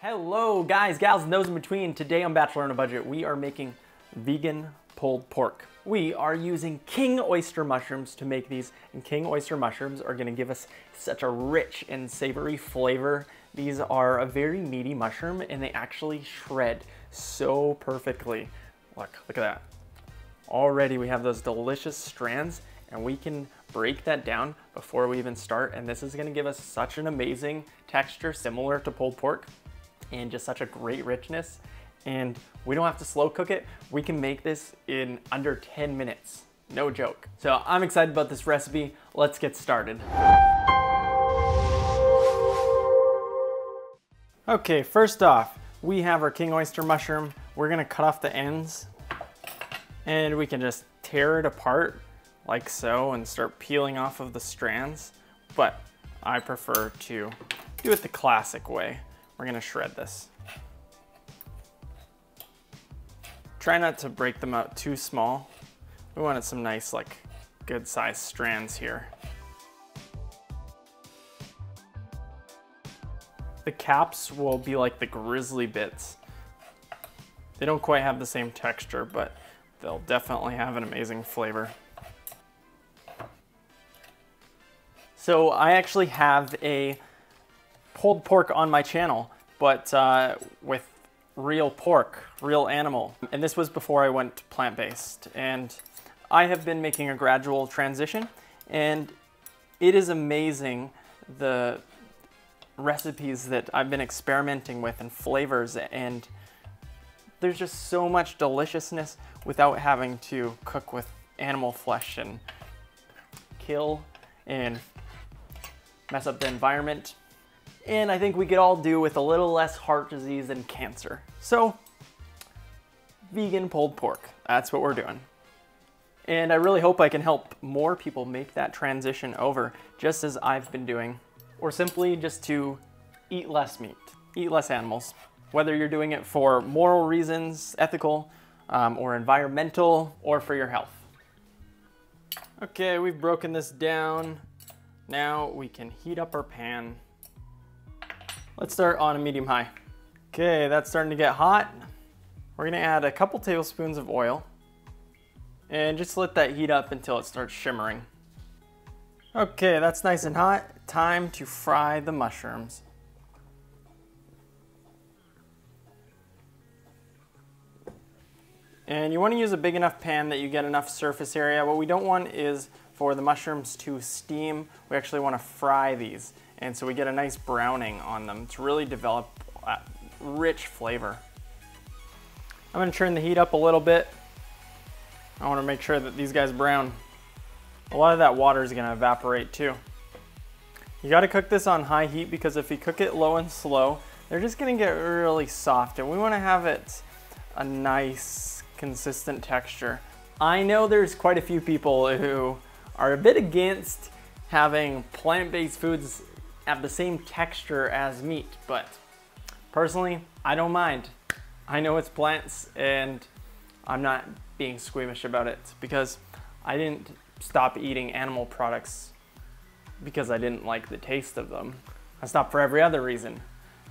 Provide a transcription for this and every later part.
Hello guys, gals, and those in between. Today on Bachelor on a Budget, we are making vegan pulled pork. We are using king oyster mushrooms to make these, and king oyster mushrooms are gonna give us such a rich and savory flavor. These are a very meaty mushroom and they actually shred so perfectly. Look at that. Already we have those delicious strands and we can break that down before we even start. And this is gonna give us such an amazing texture, similar to pulled pork, and just such a great richness. And we don't have to slow cook it. We can make this in under 10 minutes. No joke. So I'm excited about this recipe. Let's get started. Okay, first off, we have our king oyster mushroom. We're gonna cut off the ends and we can just tear it apart like so and start peeling off of the strands. But I prefer to do it the classic way. We're gonna shred this. Try not to break them out too small. We wanted some nice, like, good sized strands here. The caps will be like the grizzly bits. They don't quite have the same texture, but they'll definitely have an amazing flavor. So I actually have a pulled pork on my channel, but with real pork, real animal. And this was before I went plant-based. And I have been making a gradual transition, and it is amazing the recipes that I've been experimenting with and flavors, and there's just so much deliciousness without having to cook with animal flesh and kill and mess up the environment. And I think we could all do with a little less heart disease and cancer. So, vegan pulled pork, that's what we're doing. And I really hope I can help more people make that transition over, just as I've been doing, or simply just to eat less meat, eat less animals. Whether you're doing it for moral reasons, ethical, or environmental, or for your health. Okay, we've broken this down. Now we can heat up our pan. Let's start on a medium high. Okay, that's starting to get hot. We're gonna add a couple tablespoons of oil and just let that heat up until it starts shimmering. Okay, that's nice and hot. Time to fry the mushrooms. And you wanna use a big enough pan that you get enough surface area. What we don't want is for the mushrooms to steam. We actually wanna fry these. And so we get a nice browning on them to really develop a rich flavor. I'm gonna turn the heat up a little bit. I wanna make sure that these guys brown. A lot of that water is gonna evaporate too. You gotta cook this on high heat because if you cook it low and slow, they're just gonna get really soft, and we wanna have it a nice, consistent texture. I know there's quite a few people who are a bit against having plant-based foods have the same texture as meat, but personally, I don't mind. I know it's plants and I'm not being squeamish about it because I didn't stop eating animal products because I didn't like the taste of them. I stopped for every other reason.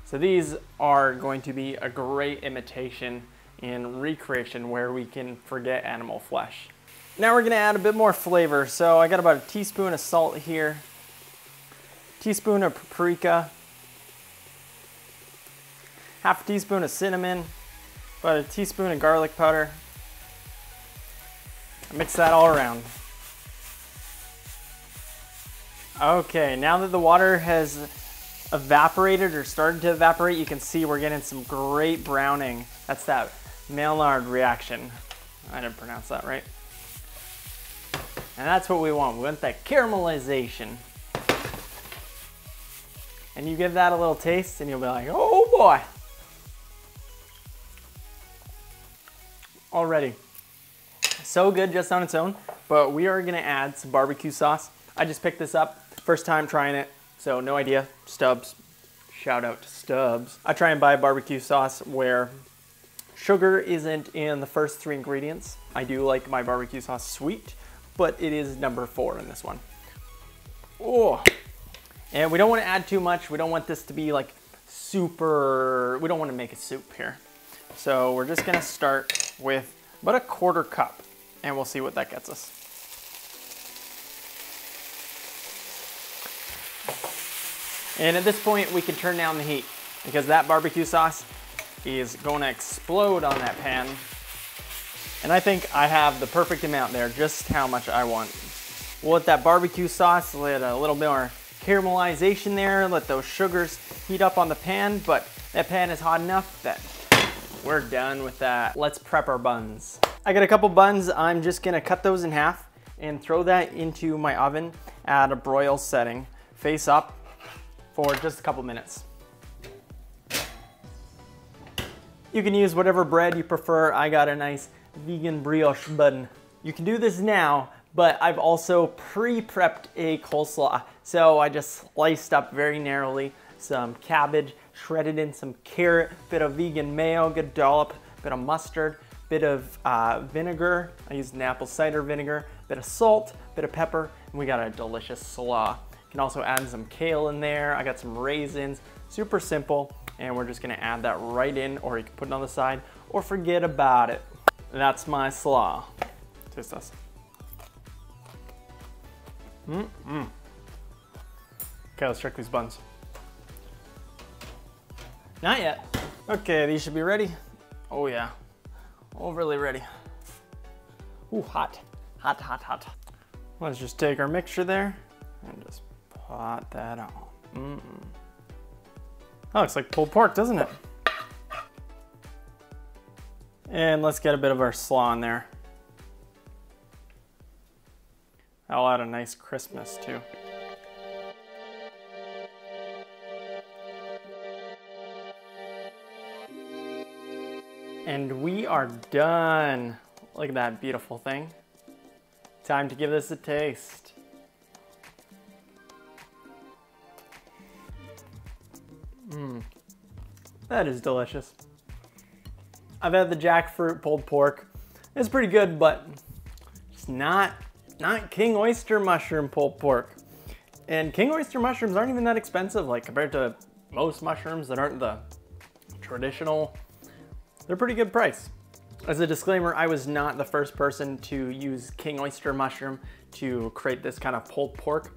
So these are going to be a great imitation and recreation where we can forget animal flesh. Now we're gonna add a bit more flavor. So I got about a teaspoon of salt here, teaspoon of paprika, half a teaspoon of cinnamon, about a teaspoon of garlic powder. Mix that all around. Okay, now that the water has evaporated or started to evaporate, you can see we're getting some great browning. That's that Maillard reaction. I didn't pronounce that right. And that's what we want. We want that caramelization. And you give that a little taste and you'll be like, oh boy. Already. So good just on its own, but we are gonna add some barbecue sauce. I just picked this up, first time trying it, so no idea. Stubbs, shout out to Stubbs. I try and buy barbecue sauce where sugar isn't in the first 3 ingredients. I do like my barbecue sauce sweet, but it is number 4 in this one. Oh. And we don't want to add too much. We don't want this to be like super, we don't want to make a soup here. So we're just gonna start with about a 1/4 cup and we'll see what that gets us. And at this point we can turn down the heat because that barbecue sauce is going to explode on that pan. And I think I have the perfect amount there, just how much I want. We'll let that barbecue sauce, let a little bit more caramelization there, let those sugars heat up on the pan, but that pan is hot enough that we're done with that. Let's prep our buns. I got a couple buns. I'm just gonna cut those in half and throw that into my oven at a broil setting, face up, for just a couple minutes. You can use whatever bread you prefer. I got a nice vegan brioche bun. You can do this now, but I've also pre-prepped a coleslaw. So I just sliced up very narrowly some cabbage, shredded in some carrot, bit of vegan mayo, good dollop, bit of mustard, bit of vinegar. I used an apple cider vinegar, bit of salt, bit of pepper, and we got a delicious slaw. You can also add some kale in there. I got some raisins, super simple. And we're just gonna add that right in, or you can put it on the side, or forget about it. That's my slaw. Taste this. Okay, let's check these buns. Not yet. Okay, these should be ready. Oh yeah, overly ready. Ooh, hot, hot, hot, hot. Let's just take our mixture there and just pot that on. Oh, looks like pulled pork, doesn't it? And let's get a bit of our slaw in there. That'll add a nice crispness too. And we are done. Look at that beautiful thing. Time to give this a taste. That is delicious. I've had the jackfruit pulled pork. It's pretty good, but it's not king oyster mushroom pulled pork. And king oyster mushrooms aren't even that expensive, like compared to most mushrooms that aren't the traditional. They're pretty good price. As a disclaimer, I was not the first person to use king oyster mushroom to create this kind of pulled pork,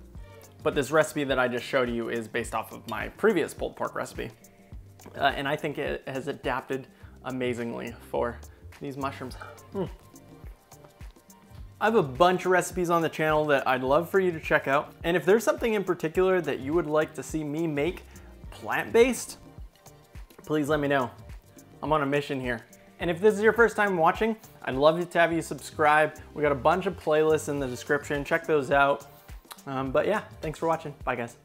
but this recipe that I just showed you is based off of my previous pulled pork recipe. And I think it has adapted amazingly for these mushrooms. I have a bunch of recipes on the channel that I'd love for you to check out. And if there's something in particular that you would like to see me make plant-based, please let me know. I'm on a mission here. And if this is your first time watching, I'd love to have you subscribe. We got a bunch of playlists in the description. Check those out. But yeah, thanks for watching. Bye guys.